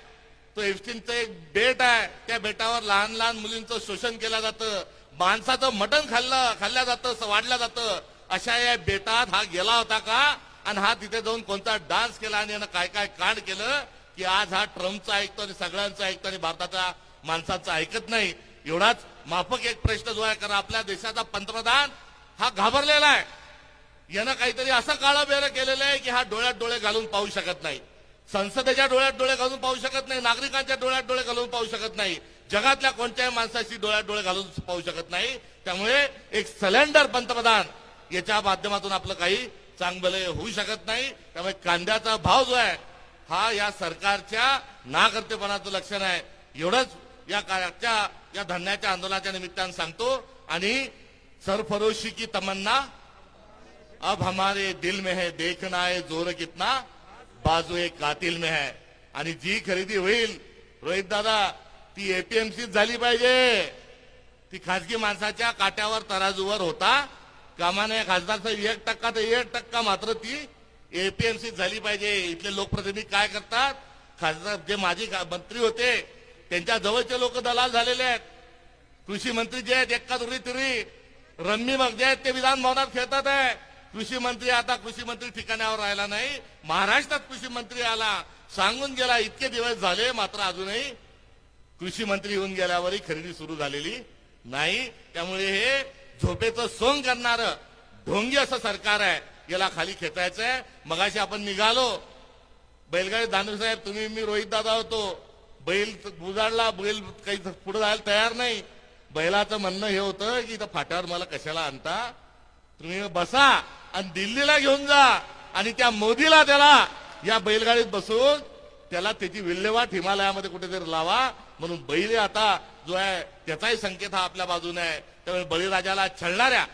तो एप्स्टीनचं एक बेट आहे. त्या बेटावर लहान लहान मुलींचं शोषण केलं जातं, माणसाचं मटण खाल्ल्या जातं, वाढलं जातं. अशा या बेटात हा गेला होता का? आणि हा तिथे जाऊन कोणता डान्स केला आणि यानं काय काय कांड केलं की आज हा ट्रम्पचं ऐकतो आणि सगळ्यांचं ऐकतो आणि भारताच्या माणसाचं ऐकत नाही. एवढाच माफक एक प्रश्न जो आहे, कारण आपल्या देशाचा पंतप्रधान हा घाबरलेला आहे. यानं काहीतरी असं काळं बेरं केलेलं आहे की हा डोळ्यात डोळे घालून पाहू शकत नाही. संसदेच्या डोळ्यात डोळे घालून पाहू शकत नाही, नागरिकांच्या डोळ्यात डोळे घालून पाहू शकत नाही, जगातल्या कोणत्याही माणसाची डोळ्यात डोळे घालून पाहू शकत नाही. त्यामुळे एक सिलेंडर पंतप्रधान याच्या माध्यमातून आपलं काही चांगलं होऊ शकत नाही. त्यामुळे कांद्याचा भाव जो आहे हा या सरकारच्या नाकर्तेपणाचं लक्षण आहे. एवढंच या धान्याच्या आंदोलनाच्या निमित्तानं सांगतो. आणि सरफरोशी की तमन्ना अब हमारे दिल में है, देखना है जोर कितना बाजू एक कातिल में है. आणि जी खरेदी होईल रोहित दादा ती एपीएमसी झाली पाहिजे. ती खासगी माणसाच्या काट्यावर तराजूवर होता कामा नये. खासदार साहेब 1% तर 1% मात्र ती एपीएमसी झाली पाहिजे. इथले लोकप्रतिनिधी काय करतात, खासदार जे माजी मंत्री होते त्यांच्या जवळचे लोक दलाल झालेले आहेत. कृषी मंत्री जे आहेत एक्का दुरी तिरी रम्मी मग जे आहेत ते विधान भवनात खेळतात आहे. कृषी मंत्री आता कृषी मंत्री ठिकाणावर राहिला नाही. महाराष्ट्रात कृषी मंत्री आला, सांगून गेला इतके दिवस झाले, मात्र अजूनही कृषी मंत्री येऊन गेल्यावरही खरेदी सुरू झालेली नाही. त्यामुळे हे झोपेचं सोंग करणारं ढोंगी असं सरकार आहे, याला खाली खेचायचंय. मगाशी आपण निघालो बैलगाडी दानवे साहेब, तुम्ही मी रोहित दादा होतो. बैल बुजाडला, बैल काही पुढे जायला तयार नाही. बैलाचं म्हणणं हे होतं की इथं फाट्यावर मला कशाला आणता, तुम्ही बसा आणि दिल्लीला घेऊन जा आणि त्या मोदीला त्याला या बैलगाडीत बसून त्याला त्याची विल्हेवाट हिमालयामध्ये कुठेतरी लावा. म्हणून बैल आता जो आहे त्याचाही संकेत हा आपल्या बाजूने आहे. त्यामुळे बळीराजाला छळणाऱ्या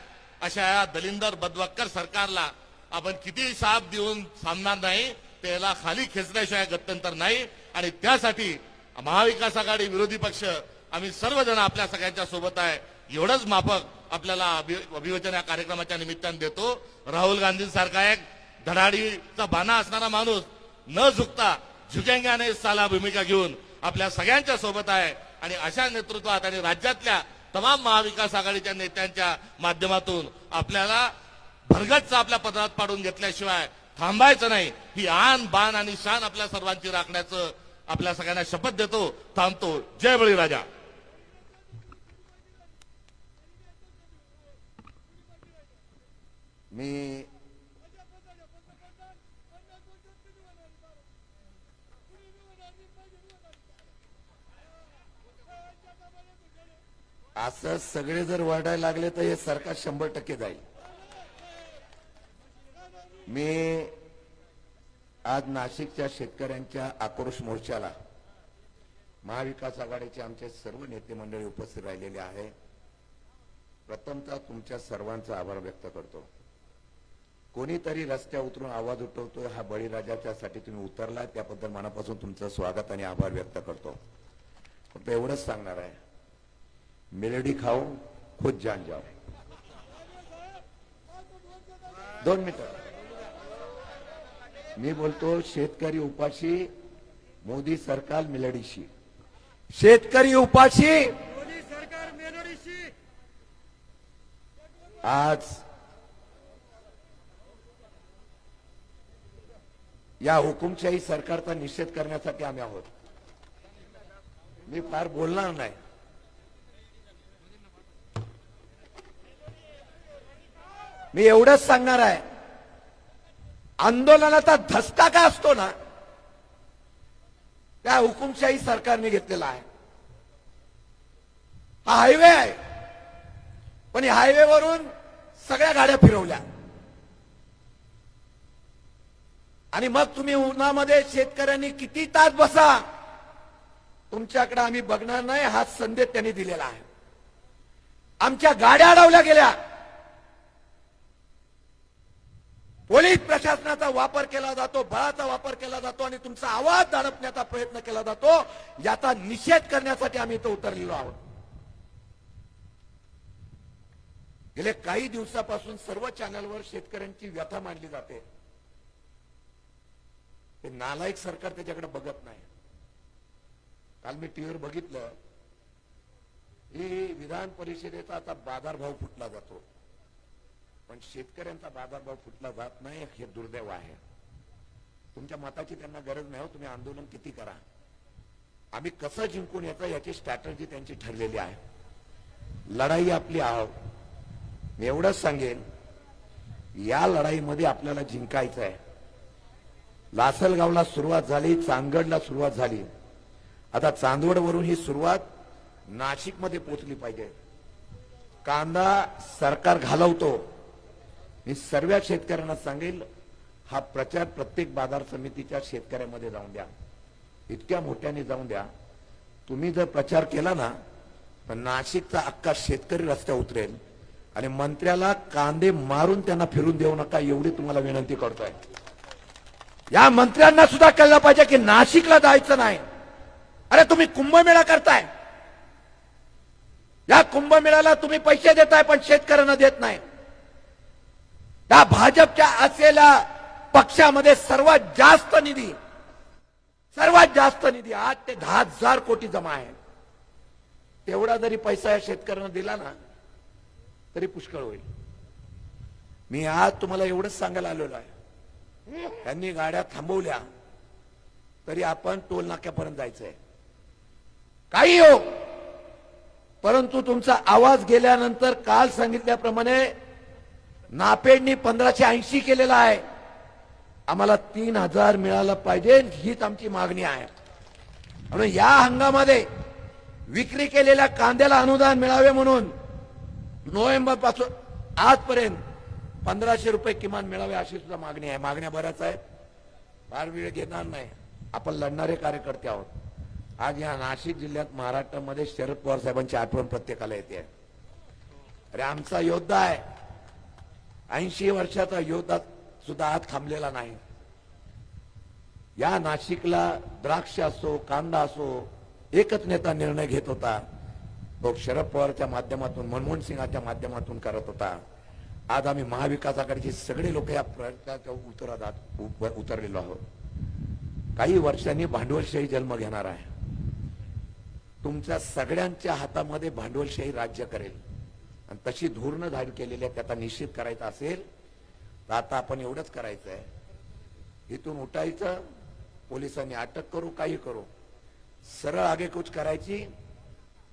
अशा या दलिंदर बदवक्कर सरकारला आपण किती साथ देऊन थांबणार नाही. त्याला खाली खेचण्याशिवाय गत्यंतर नाही. आणि त्यासाठी महाविकास आघाडी विरोधी पक्ष आम्ही सर्वजण आपल्या सगळ्यांच्या सोबत आहे. एवढंच माफक आपल्याला अभिवाचन या कार्यक्रमाच्या निमित्तानं देतो. राहुल गांधींसारखा एक धडाडीचा बाणा असणारा माणूस न झुकता झुकेंगे साला भूमिका घेऊन आपल्या सगळ्यांच्या सोबत आहे. आणि अशा नेतृत्वात आणि राज्यातल्या तमाम महाविकास आघाडीच्या नेत्यांच्या माध्यमातून आपल्याला भरगतचा आपल्या पदरात पाडून घेतल्याशिवाय थांबायचं नाही. ही आन बाण आणि शान आपल्या सर्वांची राखण्याचं आपल्या सगळ्यांना शपथ देतो. थांबतो. जय बळीराजा. मी असं सगळे जर वाढायला लागले तर हे सरकार 100% जाईल. मी आज नाशिकच्या शेतकऱ्यांच्या आक्रोश मोर्चाला महाविकास आघाडीचे आमचे सर्व नेते मंडळी उपस्थित राहिलेले आहे. प्रथमतः तुमच्या सर्वांचा आभार व्यक्त करतो. कोणीतरी रस्त्यावर उतरून आवाज उठवतोय, हा बळीराजाच्यासाठी तुम्ही उतरला, त्याबद्दल मनापासून तुमचं स्वागत आणि आभार व्यक्त करतो. फक्त एवढंच सांगणार आहे, मेलोडी खाओ खुद जान जाओ. 2 मिनिटं मी बोलतो. शेतकरी उपाशी, मोदी सरकार मेलोडीशी. शेतकरी उपाशी, मोदी सरकार मेलोडीशी. आज या हुकुमशाही सरकारचा निषेध करण्यासाठी आम्ही आहोत. मी फार बोलणार नाही. मी एवढंच सांगणार आहे, आंदोलनाचा धसका काय असतो ना, त्या हुकुमशाही सरकारने घेतलेला आहे. हा हायवे आहे, पण या हायवेवरून सगळ्या गाड्या फिरवल्या आणि मग तुम्ही उन्हामध्ये शेतकऱ्यांनी किती तास बसा, तुमच्याकडे आम्ही बघणार नाही हा संदेश त्यांनी दिलेला आहे. आमच्या गाड्या अडवल्या गेल्या, पोलीस प्रशासनाचा वापर केला जातो, बळाचा वापर केला जातो आणि तुमचा आवाज दडपण्याचा प्रयत्न केला जातो. याचा निषेध करण्यासाठी आम्ही इथं उतरलेलो आहोत. गेले काही दिवसापासून सर्व चॅनलवर शेतकऱ्यांची व्यथा मांडली जाते. ते नालायक सरकार त्याच्याकडे बघत नाही. काल मी टीव्हीवर बघितलं, ही विधान परिषदेचा आता बाजारभाव फुटला जातो, पण शेतकऱ्यांचा बाजारभाव फुटला जात नाही. हे दुर्दैव आहे. तुमच्या मताची त्यांना गरज नाही हो, तुम्ही आंदोलन किती करा. आम्ही कसं जिंकून यायचं याची स्ट्रॅटर्जी त्यांची ठरलेली आहे. लढाई आपली आहो. मी एवढंच सांगेन, या लढाईमध्ये आपल्याला जिंकायचं आहे. लासलगावला सुरुवात झाली, चांदगडला सुरुवात झाली, आता चांदवडवरून ही सुरुवात नाशिकमध्ये पोहोचली पाहिजे. कांदा सरकार घालवतो. मी सर्व शेतकऱ्यांना सांगेल, हा प्रचार प्रत्येक बाजार समितीच्या शेतकऱ्यामध्ये जाऊन द्या, इतक्या मोठ्याने जाऊन द्या. तुम्ही जर प्रचार केला ना, तर नाशिकचा अख्खा शेतकरी रस्त्यावर उतरेल. आणि मंत्र्याला कांदे मारून त्यांना फिरून देऊ नका, एवढी तुम्हाला विनंती करतोय. या मंत्र्यांना सुद्धा कळलं पाहिजे की नाशिकला जायचं नाही. अरे तुम्ही कुंभमेळा करताय, या कुंभमेळ्याला तुम्ही पैसे देताय पण शेतकऱ्यांना देत नाही. या भाजपच्या असलेल्या पक्षामध्ये सर्वात जास्त निधी 8 ते 10,000 कोटी जमा आहे. तेवढा जरी पैसा या शेतकऱ्यांना दिला ना तरी पुष्कळ होईल. मी आज तुम्हाला एवढंच सांगायला आलेलो आहे, त्यांनी गाड्या थांबवल्या तरी आपण टोल नाक्यापर्यंत जायचंय. काही हो, परंतु तुमचा आवाज गेल्यानंतर काल सांगितल्याप्रमाणे नापेडनी 1580 केलेला आहे. आम्हाला 3000 मिळालं पाहिजे, हीच आमची मागणी आहे. म्हणून या हंगामामध्ये विक्री केलेल्या कांद्याला अनुदान मिळावे म्हणून नोव्हेंबर पासून आजपर्यंत 1500 रुपये किमान मिळावे अशी सुद्धा मागणी आहे. मागण्या बऱ्याच आहेत, फार वेळ घेणार नाही. आपण लढणारे कार्यकर्ते आहोत. आज या नाशिक जिल्ह्यात महाराष्ट्रामध्ये शरद पवार साहेबांची आठवण प्रत्येकाला येते. अरे आमचा योद्धा आहे, 80 वर्षाचा योद्धा सुद्धा आज थांबलेला नाही. या नाशिकला द्राक्ष असो कांदा असो एकच नेता निर्णय घेत होता, तो शरद पवारच्या माध्यमातून, मनमोहन सिंगाच्या माध्यमातून करत होता. आज आम्ही महाविकास आघाडीचे सगळे लोक या प्रयत्नात उतरलेलो आहोत. काही वर्षांनी भांडवलशाही जन्म घेणार आहे. तुमच्या सगळ्यांच्या हातामध्ये भांडवलशाही राज्य करेल आणि तशी धोरणं जाहीर केलेली आहे. त्याचा निषेध करायचा असेल तर आता आपण एवढंच करायचं आहे, इथून उठायचं, पोलिसांनी अटक करू, काही करू, सरळ आगेकूच करायची.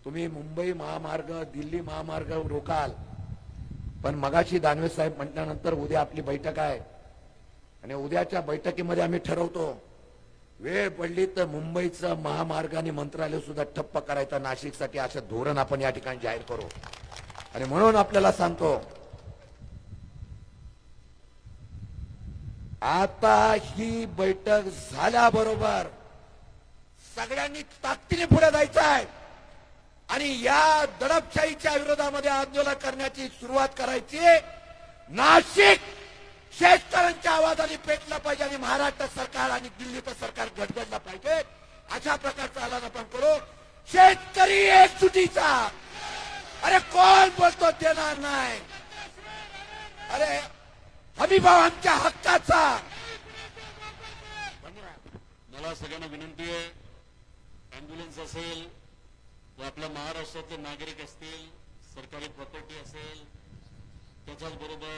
तुम्ही मुंबई महामार्ग, दिल्ली महामार्ग रोकाल, पण मगाशी दानवे साहेब म्हटल्यानंतर उद्या आपली बैठक आहे आणि उद्याच्या बैठकीमध्ये आम्ही ठरवतो, वेळ पडली तर मुंबईचं महामार्ग आणि मंत्रालय सुद्धा ठप्प करायचं नाशिकसाठी, असं धोरण आपण या ठिकाणी जाहीर करू. आणि म्हणून आपल्याला सांगतो, आता ही बैठक झाल्याबरोबर सगळ्यांनी ताकदीने पुढे जायचं आहे आणि या दडपशाहीच्या विरोधामध्ये आंदोलन करण्याची सुरुवात करायची. नाशिक शेतकऱ्यांच्या आवाजाने पेटला पाहिजे आणि महाराष्ट्र सरकार आणि दिल्लीचं सरकार गडगडला पाहिजे. अशा प्रकारचा आवाज आपण करू. शेतकरी एकजुटीचा. अरे कोण बोलतो देणार नाही? अरे हमी भाव आमच्या हक्काचा. मला सगळ्यांना विनंती आहे, अँब्युलन्स असेल, व आपल्या महाराष्ट्रातले नागरिक असतील, सरकारी प्रॉपर्टी असेल, त्याच्याच बरोबर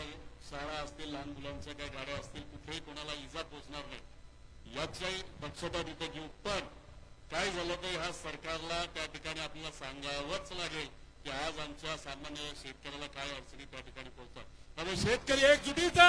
शाळा असतील, लहान मुलांच्या काही गाड्या असतील, कुठेही कोणाला इजा पोहोचणार नाही याची दक्षता तिथे घेऊ. पण काय झालं तर ह्या सरकारला त्या ठिकाणी आपल्याला सांगावंच लागेल की आज आमच्या सामान्य शेतकऱ्याला काय अडचणी त्या ठिकाणी पोहोचतात. त्यामुळे शेतकरी एकजुटीचा